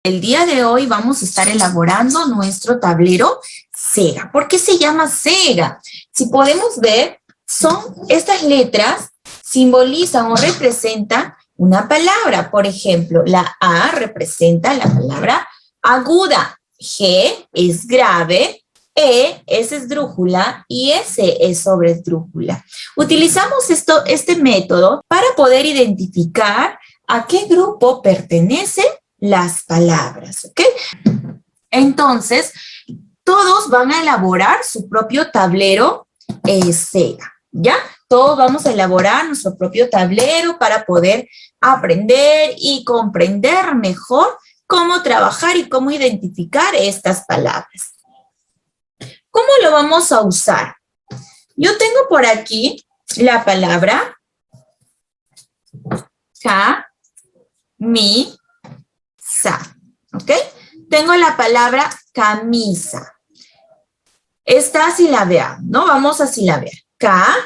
El día de hoy vamos a estar elaborando nuestro tablero Sega. ¿Por qué se llama Sega? Si podemos ver, son estas letras simbolizan o representan una palabra. Por ejemplo, la A representa la palabra aguda, G es grave, E es esdrújula y S es sobreesdrújula. Utilizamos este método para poder identificar a qué grupo pertenecen las palabras, ¿ok? Entonces, todos van a elaborar su propio tablero Sega, ¿ya? Todos vamos a elaborar nuestro propio tablero para poder aprender y comprender mejor cómo trabajar y cómo identificar estas palabras. ¿Cómo lo vamos a usar? Yo tengo por aquí la palabra camisa, ¿ok? Tengo la palabra camisa. Esta silabeada, ¿no? Vamos a silabear. Camisa.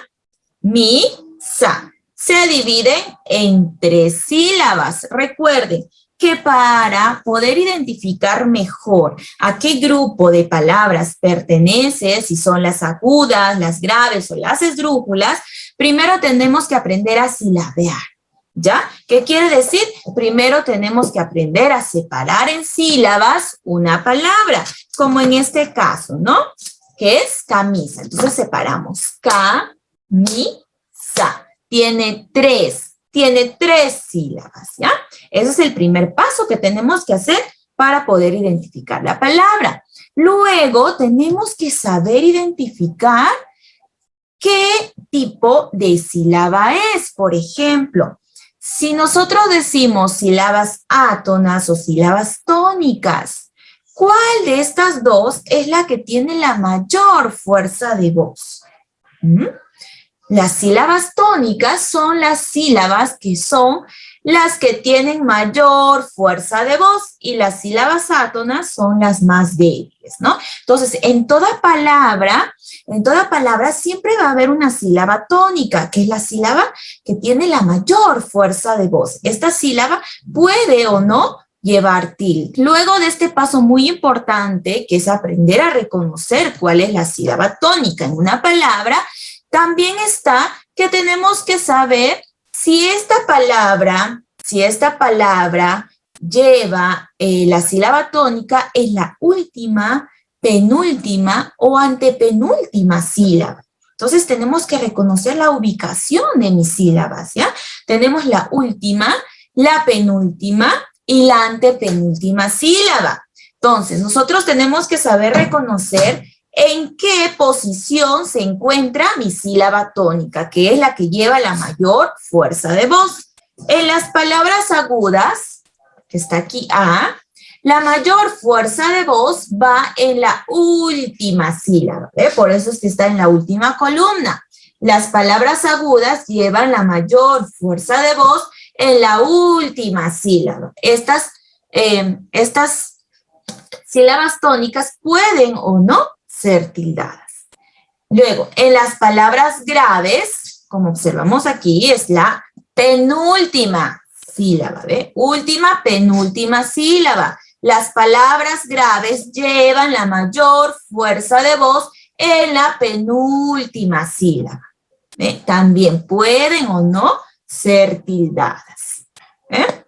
Se dividen en 3 sílabas. Recuerden que para poder identificar mejor a qué grupo de palabras pertenece, si son las agudas, las graves o las esdrújulas, primero tenemos que aprender a silabear, ¿ya? ¿Qué quiere decir? Primero tenemos que aprender a separar en sílabas una palabra, como en este caso, ¿no? Que es camisa. Entonces separamos. Camisa. Tiene tres sílabas, ¿ya? Ese es el primer paso que tenemos que hacer para poder identificar la palabra. Luego tenemos que saber identificar qué tipo de sílaba es. Por ejemplo, si nosotros decimos sílabas átonas o sílabas tónicas, ¿cuál de estas dos es la que tiene la mayor fuerza de voz? Las sílabas tónicas son las sílabas que son las que tienen mayor fuerza de voz y las sílabas átonas son las más débiles, ¿no? Entonces, en toda palabra siempre va a haber una sílaba tónica, que es la sílaba que tiene la mayor fuerza de voz. Esta sílaba puede o no llevar tilde. Luego de este paso muy importante, que es aprender a reconocer cuál es la sílaba tónica en una palabra, también está que tenemos que saber si esta palabra lleva la sílaba tónica en la última, penúltima o antepenúltima sílaba. Entonces tenemos que reconocer la ubicación de mis sílabas, ¿ya? Tenemos la última, la penúltima y la antepenúltima sílaba. Entonces nosotros tenemos que saber reconocer en qué posición se encuentra mi sílaba tónica, que es la que lleva la mayor fuerza de voz. En las palabras agudas, que está aquí A, la mayor fuerza de voz va en la última sílaba, ¿eh? Por eso es que está en la última columna. Las palabras agudas llevan la mayor fuerza de voz en la última sílaba. Estas sílabas tónicas pueden o no ser tildadas. Luego, en las palabras graves, como observamos aquí, es la penúltima sílaba, ¿ve? Última, penúltima sílaba. Las palabras graves llevan la mayor fuerza de voz en la penúltima sílaba, ¿ve? También pueden o no ser tildadas, ¿eh?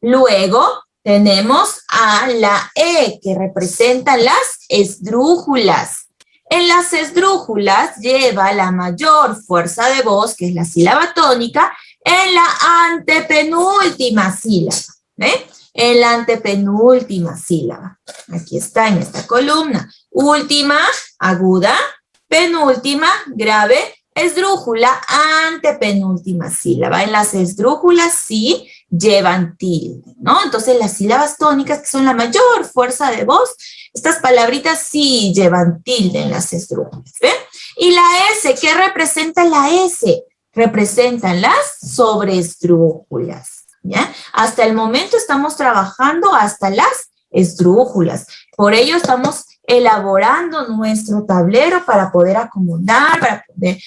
Luego, tenemos a la E, que representa las esdrújulas. En las esdrújulas lleva la mayor fuerza de voz, que es la sílaba tónica, en la antepenúltima sílaba, ¿eh? En la antepenúltima sílaba. Aquí está en esta columna. Última, aguda, penúltima, grave, esdrújula, antepenúltima sílaba. En las esdrújulas sí llevan tilde, ¿no? Entonces las sílabas tónicas, que son la mayor fuerza de voz, estas palabritas sí llevan tilde en las esdrújulas, ¿ven? Y la S, ¿qué representa la S? Representan las sobreesdrújulas, ¿ya? Hasta el momento estamos trabajando hasta las esdrújulas. Por ello estamos elaborando nuestro tablero para poder acomodar, para poder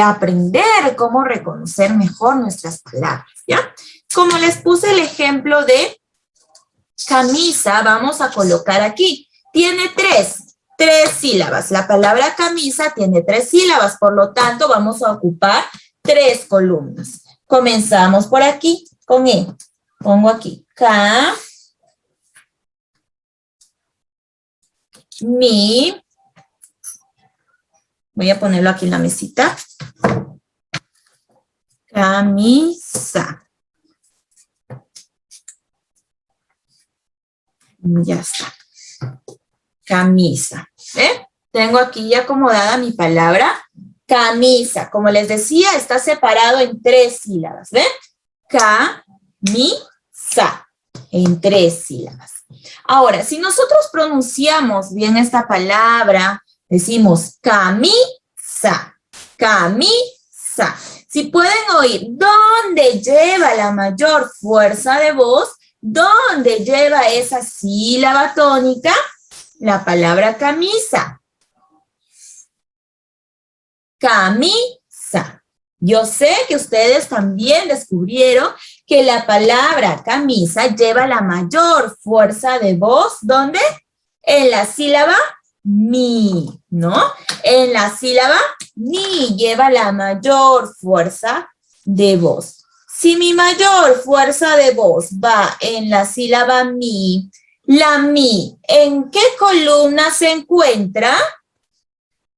aprender cómo reconocer mejor nuestras palabras, ¿ya? Como les puse el ejemplo de camisa vamos a colocar aquí. Tiene tres sílabas. La palabra camisa tiene 3 sílabas, por lo tanto vamos a ocupar 3 columnas. Comenzamos por aquí con E. Pongo aquí voy a ponerlo aquí en la mesita. Camisa. Ya está. Camisa. ¿Ve? Tengo aquí ya acomodada mi palabra camisa. Como les decía, está separado en 3 sílabas. ¿Ven? Camisa. En 3 sílabas. Ahora, si nosotros pronunciamos bien esta palabra, decimos camisa. Camisa. Si pueden oír, ¿dónde lleva la mayor fuerza de voz? ¿Dónde lleva esa sílaba tónica? La palabra camisa. Camisa. Yo sé que ustedes también descubrieron que la palabra camisa lleva la mayor fuerza de voz. ¿Dónde? En la sílaba mi, ¿no? En la sílaba mi lleva la mayor fuerza de voz. Si mi mayor fuerza de voz va en la sílaba mi, la mi, ¿en qué columna se encuentra?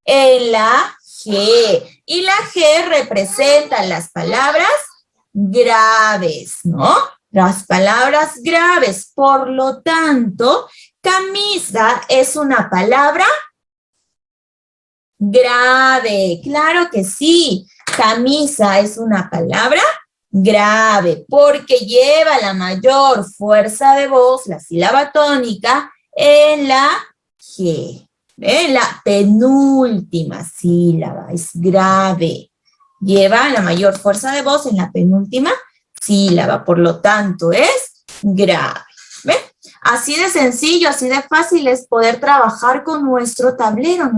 En la G. Y la G representa las palabras graves, ¿no? Las palabras graves. Por lo tanto, camisa es una palabra grave. Claro que sí. Camisa es una palabra grave porque lleva la mayor fuerza de voz, la sílaba tónica, en la G. En la penúltima sílaba. Es grave. Lleva la mayor fuerza de voz en la penúltima sílaba. Por lo tanto, es grave. ¿Ven? Así de sencillo, así de fácil es poder trabajar con nuestro tablero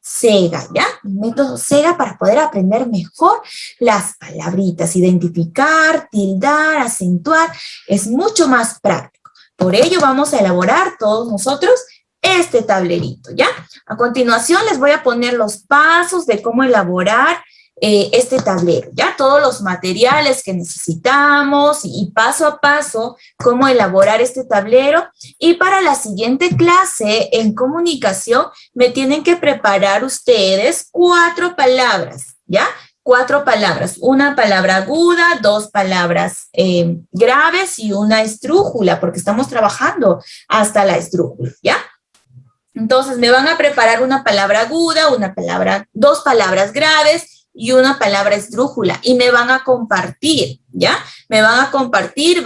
SEGA, ¿ya? El método SEGA para poder aprender mejor las palabritas, identificar, tildar, acentuar, es mucho más práctico. Por ello vamos a elaborar todos nosotros este tablerito, ¿ya? A continuación les voy a poner los pasos de cómo elaborar este tablero, ¿ya? Todos los materiales que necesitamos y paso a paso cómo elaborar este tablero. Y para la siguiente clase en comunicación me tienen que preparar ustedes 4 palabras, ¿ya? 4 palabras, una palabra aguda, 2 palabras graves y una esdrújula, porque estamos trabajando hasta la esdrújula, ¿ya? Entonces me van a preparar una palabra aguda, 2 palabras graves y una palabra esdrújula, y me van a compartir, ¿ya? Van a compartir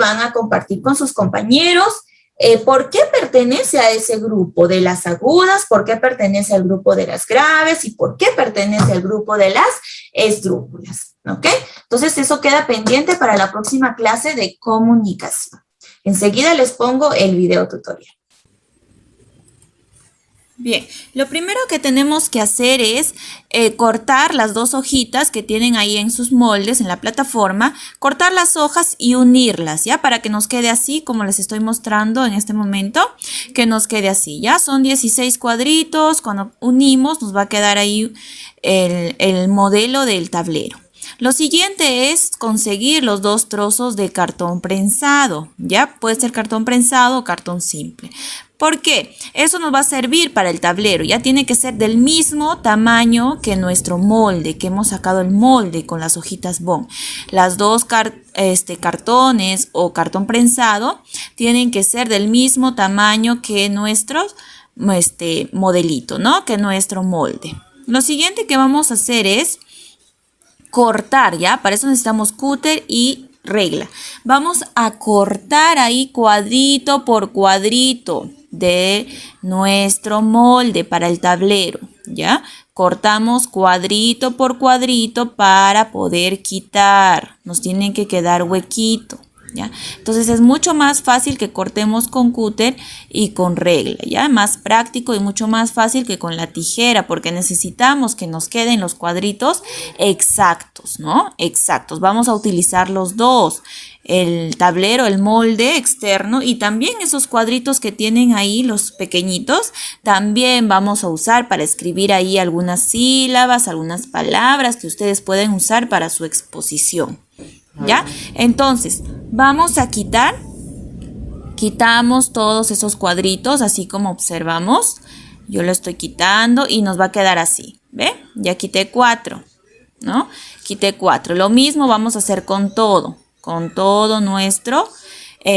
con sus compañeros por qué pertenece a ese grupo de las agudas, por qué pertenece al grupo de las graves y por qué pertenece al grupo de las esdrújulas, ¿ok? Entonces eso queda pendiente para la próxima clase de comunicación. Enseguida les pongo el video tutorial. Bien, lo primero que tenemos que hacer es cortar las 2 hojitas que tienen ahí en sus moldes, en la plataforma, cortar las hojas y unirlas, ¿ya? Para que nos quede así, como les estoy mostrando en este momento, que nos quede así, ¿ya? Son 16 cuadritos, cuando unimos nos va a quedar ahí el modelo del tablero. Lo siguiente es conseguir los 2 trozos de cartón prensado, ¿ya? Puede ser cartón prensado o cartón simple. ¿Por qué? Eso nos va a servir para el tablero. Ya tiene que ser del mismo tamaño que nuestro molde, que hemos sacado el molde con las hojitas Bond. Las 2 cartones o cartón prensado tienen que ser del mismo tamaño que nuestro modelito, ¿no? Que nuestro molde. Lo siguiente que vamos a hacer es cortar, ¿ya? Para eso necesitamos cúter y regla. Vamos a cortar ahí cuadrito por cuadrito de nuestro molde para el tablero, ¿ya? Cortamos cuadrito por cuadrito para poder quitar. Nos tiene que quedar huequito, ¿ya? Entonces es mucho más fácil que cortemos con cúter y con regla, ¿ya? Más práctico y mucho más fácil que con la tijera, porque necesitamos que nos queden los cuadritos exactos, ¿no? Exactos. Vamos a utilizar los dos, el tablero, el molde externo y también esos cuadritos que tienen ahí, los pequeñitos, también vamos a usar para escribir ahí algunas sílabas, algunas palabras que ustedes pueden usar para su exposición. ¿Ya? Entonces, vamos a quitamos todos esos cuadritos, así como observamos. Yo lo estoy quitando y nos va a quedar así, ¿ve? Ya quité 4, ¿no? Quité 4. Lo mismo vamos a hacer con todo nuestro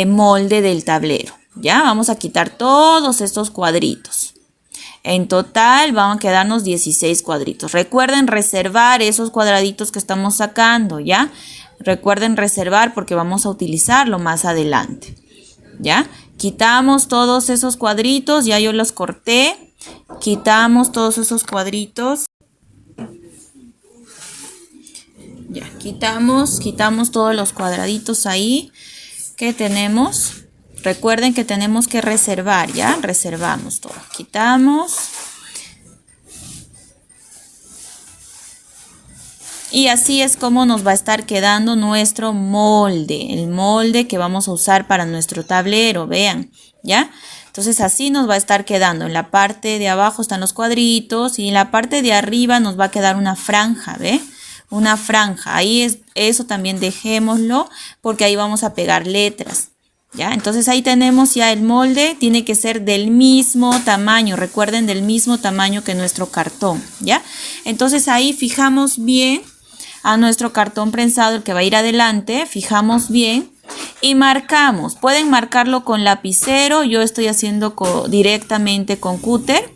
molde del tablero, ¿ya? Vamos a quitar todos estos cuadritos. En total van a quedarnos 16 cuadritos. Recuerden reservar esos cuadraditos que estamos sacando, ¿ya? Recuerden reservar porque vamos a utilizarlo más adelante, ¿ya? Quitamos todos esos cuadritos, ya yo los corté. Quitamos todos esos cuadritos. Ya, quitamos todos los cuadraditos ahí que tenemos. Recuerden que tenemos que reservar, ¿ya? Reservamos todo. Quitamos. Y así es como nos va a estar quedando nuestro molde, el molde que vamos a usar para nuestro tablero, vean, ¿ya? Entonces así nos va a estar quedando. En la parte de abajo están los cuadritos y en la parte de arriba nos va a quedar una franja, ¿ve? Una franja, eso también dejémoslo porque ahí vamos a pegar letras, ¿ya? Entonces ahí tenemos ya el molde, tiene que ser del mismo tamaño, recuerden, del mismo tamaño que nuestro cartón, ¿ya? Entonces ahí fijamos bien a nuestro cartón prensado, el que va a ir adelante, fijamos bien y marcamos. Pueden marcarlo con lapicero, yo estoy haciendo directamente con cúter,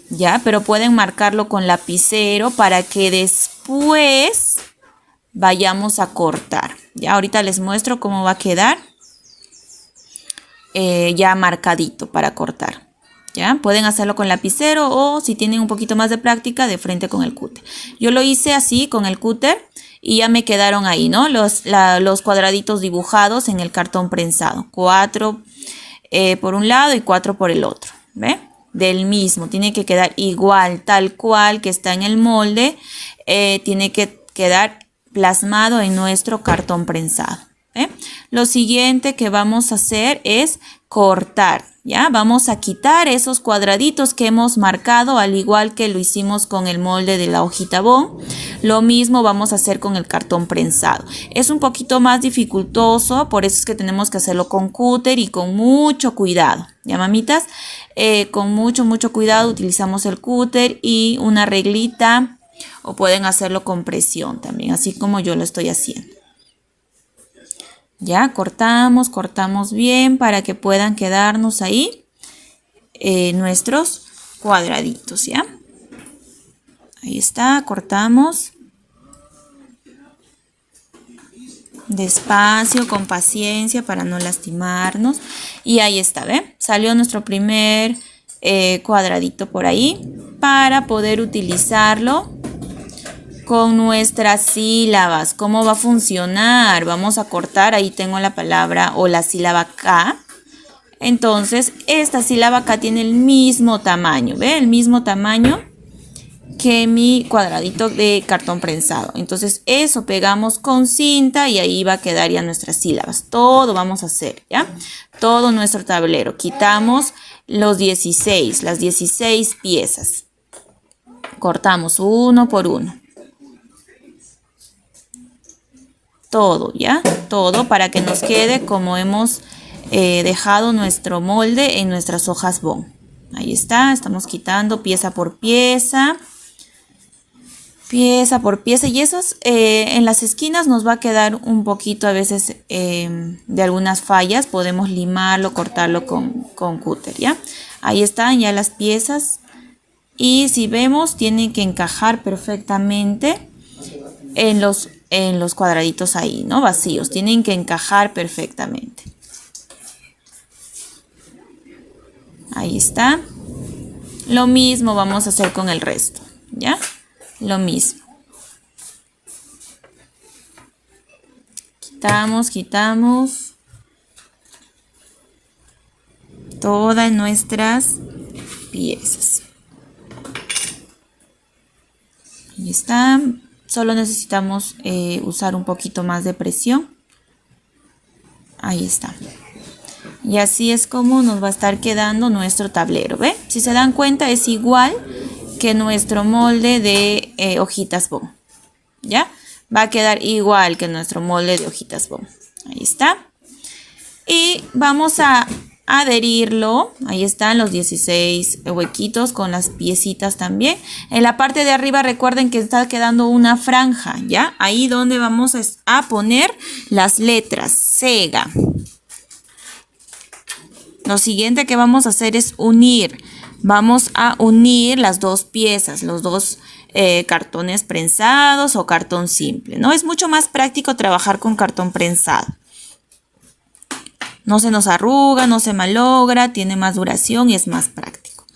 ya, pero pueden marcarlo con lapicero para que después vayamos a cortar. Ya, ahorita les muestro cómo va a quedar ya marcadito para cortar. ¿Ya? Pueden hacerlo con lapicero o si tienen un poquito más de práctica de frente con el cúter. Yo lo hice así con el cúter y ya me quedaron ahí, ¿no? Los cuadraditos dibujados en el cartón prensado. 4 por un lado y 4 por el otro. ¿Ve? Del mismo. Tiene que quedar igual, tal cual que está en el molde. Tiene que quedar plasmado en nuestro cartón prensado. ¿Ve? Lo siguiente que vamos a hacer es cortar, ¿ya? Vamos a quitar esos cuadraditos que hemos marcado, al igual que lo hicimos con el molde de la hojita bond. Lo mismo vamos a hacer con el cartón prensado. Es un poquito más dificultoso, por eso es que tenemos que hacerlo con cúter y con mucho cuidado, ¿ya, mamitas? Con mucho cuidado utilizamos el cúter y una reglita, o pueden hacerlo con presión también, así como yo lo estoy haciendo. Ya, cortamos bien para que puedan quedarnos ahí nuestros cuadraditos, ¿ya? Ahí está, cortamos. Despacio, con paciencia para no lastimarnos. Y ahí está, ¿ve? Salió nuestro primer cuadradito por ahí para poder utilizarlo con nuestras sílabas. ¿Cómo va a funcionar? Vamos a cortar, ahí tengo la palabra o la sílaba K. Entonces, esta sílaba K tiene el mismo tamaño, ¿ve? El mismo tamaño que mi cuadradito de cartón prensado. Entonces, eso pegamos con cinta y ahí va a quedar ya nuestras sílabas. Todo vamos a hacer, ¿ya? Todo nuestro tablero. Quitamos las 16 piezas. Cortamos uno por uno. Todo, ¿ya? Todo para que nos quede como hemos dejado nuestro molde en nuestras hojas bond. Ahí está, estamos quitando pieza por pieza. Pieza por pieza. Y esos en las esquinas nos va a quedar un poquito a veces de algunas fallas. Podemos limarlo, cortarlo con cúter, ¿ya? Ahí están ya las piezas. Y si vemos, tienen que encajar perfectamente en los cuadraditos ahí, ¿no? Vacíos, tienen que encajar perfectamente. Ahí está. Lo mismo vamos a hacer con el resto, ¿ya? Lo mismo. Quitamos todas nuestras piezas. Ahí está. Solo necesitamos usar un poquito más de presión. Ahí está. Y así es como nos va a estar quedando nuestro tablero, ¿ve? Si se dan cuenta es igual que nuestro molde de hojitas bomb, ¿ya? Va a quedar igual que nuestro molde de hojitas bomb. Ahí está. Y vamos a adherirlo. Ahí están los 16 huequitos con las piecitas también. En la parte de arriba recuerden que está quedando una franja, ¿ya? Ahí donde vamos a poner las letras Sega. Lo siguiente que vamos a hacer es unir. Vamos a unir las dos piezas, los dos cartones prensados o cartón simple, ¿no? Es mucho más práctico trabajar con cartón prensado. No se nos arruga, no se malogra, tiene más duración y es más práctico.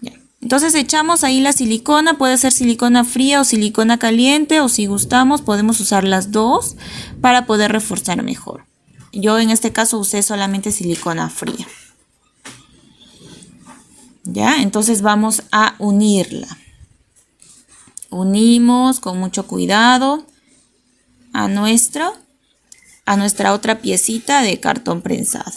Ya. Entonces echamos ahí la silicona, puede ser silicona fría o silicona caliente, o si gustamos podemos usar las dos para poder reforzar mejor. Yo en este caso usé solamente silicona fría. Ya, entonces vamos a unirla. Unimos con mucho cuidado a nuestra otra piecita de cartón prensado.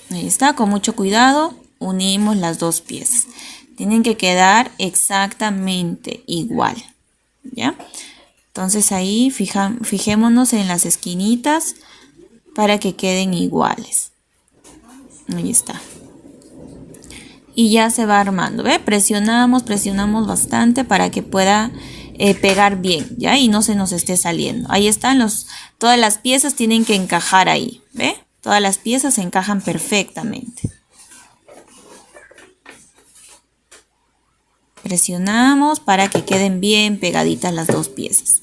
Ahí está, con mucho cuidado unimos las dos piezas. Tienen que quedar exactamente igual, ¿ya? Entonces ahí fijémonos en las esquinitas para que queden iguales. Ahí está. Y ya se va armando, ¿ve? Presionamos bastante para que pueda pegar bien, ¿ya? Y no se nos esté saliendo. Ahí están todas las piezas tienen que encajar ahí, ¿ve? Todas las piezas se encajan perfectamente. Presionamos para que queden bien pegaditas las dos piezas.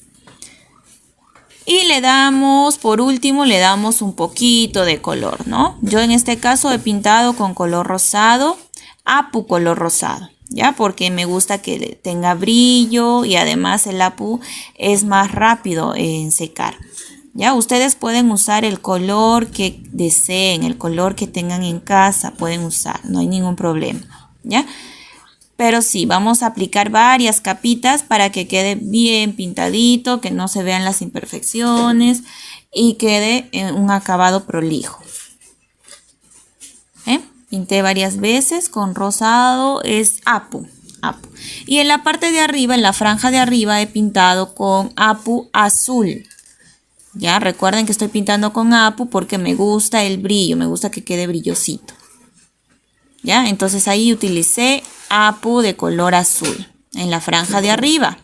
Y le damos, por último, le damos un poquito de color, ¿no? Yo en este caso he pintado con color rosado, apu color rosado, ¿ya? Porque me gusta que tenga brillo y además el apu es más rápido en secar, ¿ya? Ustedes pueden usar el color que deseen, el color que tengan en casa, pueden usar, no hay ningún problema, ¿ya? Pero sí, vamos a aplicar varias capitas para que quede bien pintadito, que no se vean las imperfecciones y quede un acabado prolijo. Pinté varias veces con rosado, es apu. Y en la parte de arriba, en la franja de arriba, he pintado con apu azul. Ya, recuerden que estoy pintando con apu porque me gusta el brillo, me gusta que quede brillosito. ¿Ya? Entonces ahí utilicé apu de color azul en la franja de arriba.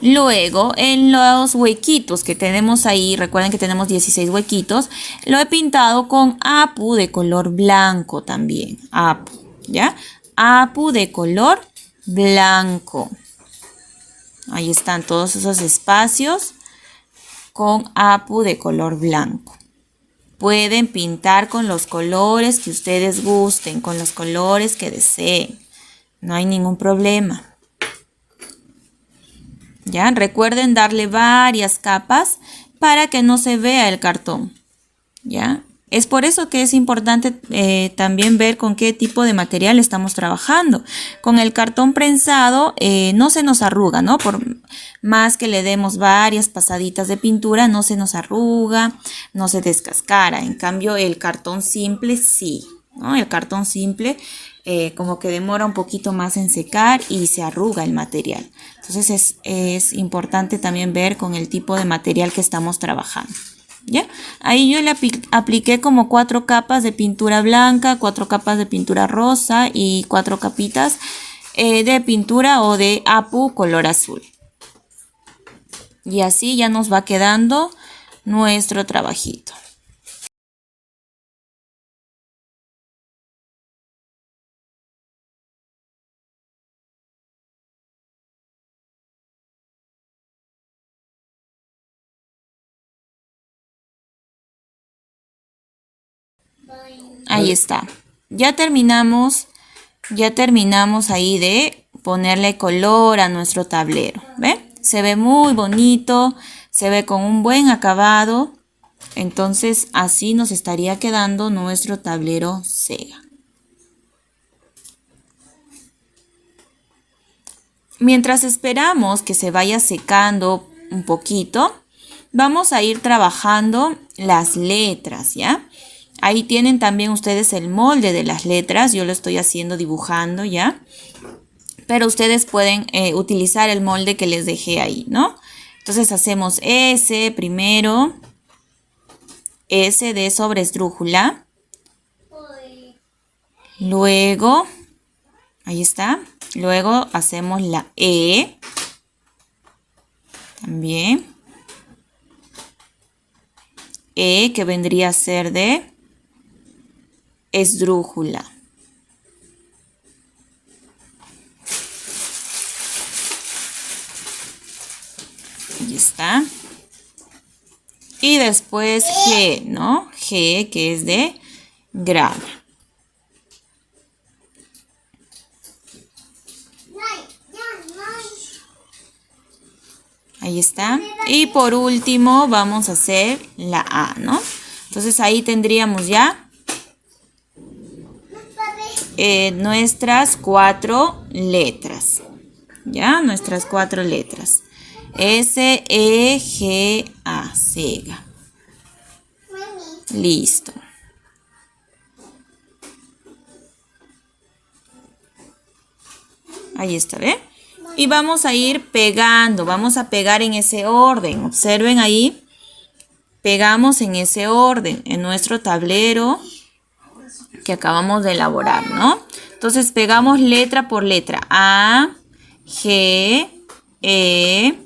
Luego en los huequitos que tenemos ahí, recuerden que tenemos 16 huequitos, lo he pintado con apu de color blanco también. Apu, ¿ya? Apu de color blanco. Ahí están todos esos espacios con apu de color blanco. Pueden pintar con los colores que ustedes gusten, con los colores que deseen. No hay ningún problema. ¿Ya? Recuerden darle varias capas para que no se vea el cartón. ¿Ya? Es por eso que es importante también ver con qué tipo de material estamos trabajando. Con el cartón prensado no se nos arruga, ¿no? Por más que le demos varias pasaditas de pintura, no se nos arruga, no se descascara. En cambio, el cartón simple sí, ¿no? El cartón simple como que demora un poquito más en secar y se arruga el material. Entonces es importante también ver con el tipo de material que estamos trabajando. ¿Ya? Ahí yo le apliqué como 4 capas de pintura blanca, 4 capas de pintura rosa y 4 capitas de pintura o de apu color azul. Y así ya nos va quedando nuestro trabajito. Ahí está. Ya terminamos ahí de ponerle color a nuestro tablero. ¿Ve? Se ve muy bonito, se ve con un buen acabado. Entonces así nos estaría quedando nuestro tablero Sega. Mientras esperamos que se vaya secando un poquito, vamos a ir trabajando las letras, ¿ya? Ahí tienen también ustedes el molde de las letras, yo lo estoy haciendo dibujando, ¿ya? Pero ustedes pueden utilizar el molde que les dejé ahí, ¿no? Entonces hacemos S primero, S de sobresdrújula, luego, ahí está. Luego hacemos la E, también, E que vendría a ser de esdrújula. Ahí está. Y después G, ¿no? G que es de grava. Ahí está. Y por último vamos a hacer la A, ¿no? Entonces ahí tendríamos ya nuestras 4 letras. ¿Ya? Nuestras 4 letras. S, E, G, A. Sega. Listo. Ahí está, ¿ve? Y vamos a ir pegando, vamos a pegar en ese orden. Observen ahí, pegamos en ese orden, en nuestro tablero que acabamos de elaborar, ¿no? Entonces pegamos letra por letra, A, G, E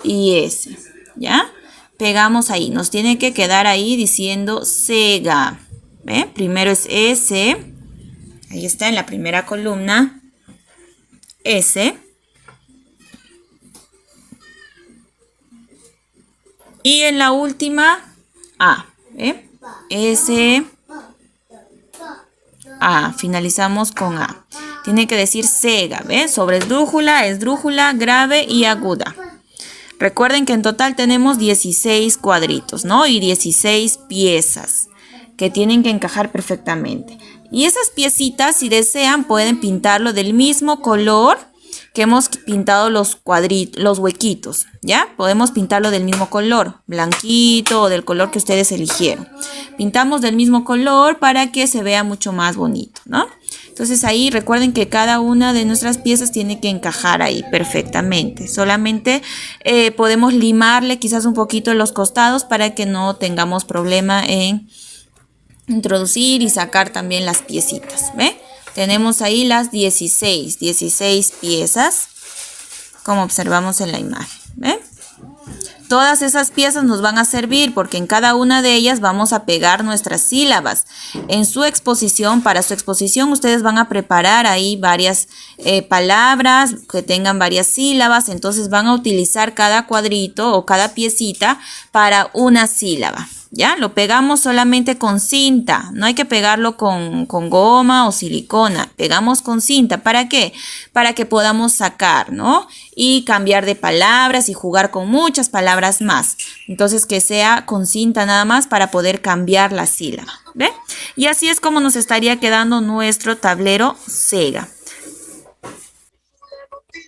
y S, ¿ya? Pegamos ahí, nos tiene que quedar ahí diciendo Sega, ¿ve? Primero es S, ahí está en la primera columna, S. Y en la última, A. ¿Eh? S, A. Finalizamos con A. Tiene que decir Sega, ¿ves? Sobre esdrújula, grave y aguda. Recuerden que en total tenemos 16 cuadritos, ¿no? Y 16 piezas que tienen que encajar perfectamente. Y esas piecitas, si desean, pueden pintarlo del mismo color que hemos pintado los cuadritos, los huequitos, ¿ya? Podemos pintarlo del mismo color, blanquito o del color que ustedes eligieron. Pintamos del mismo color para que se vea mucho más bonito, ¿no? Entonces ahí recuerden que cada una de nuestras piezas tiene que encajar ahí perfectamente. Solamente podemos limarle quizás un poquito los costados para que no tengamos problema en introducir y sacar también las piecitas, ¿ve? Tenemos ahí las 16 piezas, como observamos en la imagen, ¿ve? Todas esas piezas nos van a servir porque en cada una de ellas vamos a pegar nuestras sílabas. En su exposición, para su exposición, ustedes van a preparar ahí varias palabras que tengan varias sílabas. Entonces van a utilizar cada cuadrito o cada piecita para una sílaba. ¿Ya? Lo pegamos solamente con cinta, no hay que pegarlo con goma o silicona, pegamos con cinta. ¿Para qué? Para que podamos sacar, ¿no? Y cambiar de palabras y jugar con muchas palabras más. Entonces que sea con cinta nada más para poder cambiar la sílaba, ¿ve? Y así es como nos estaría quedando nuestro tablero Sega.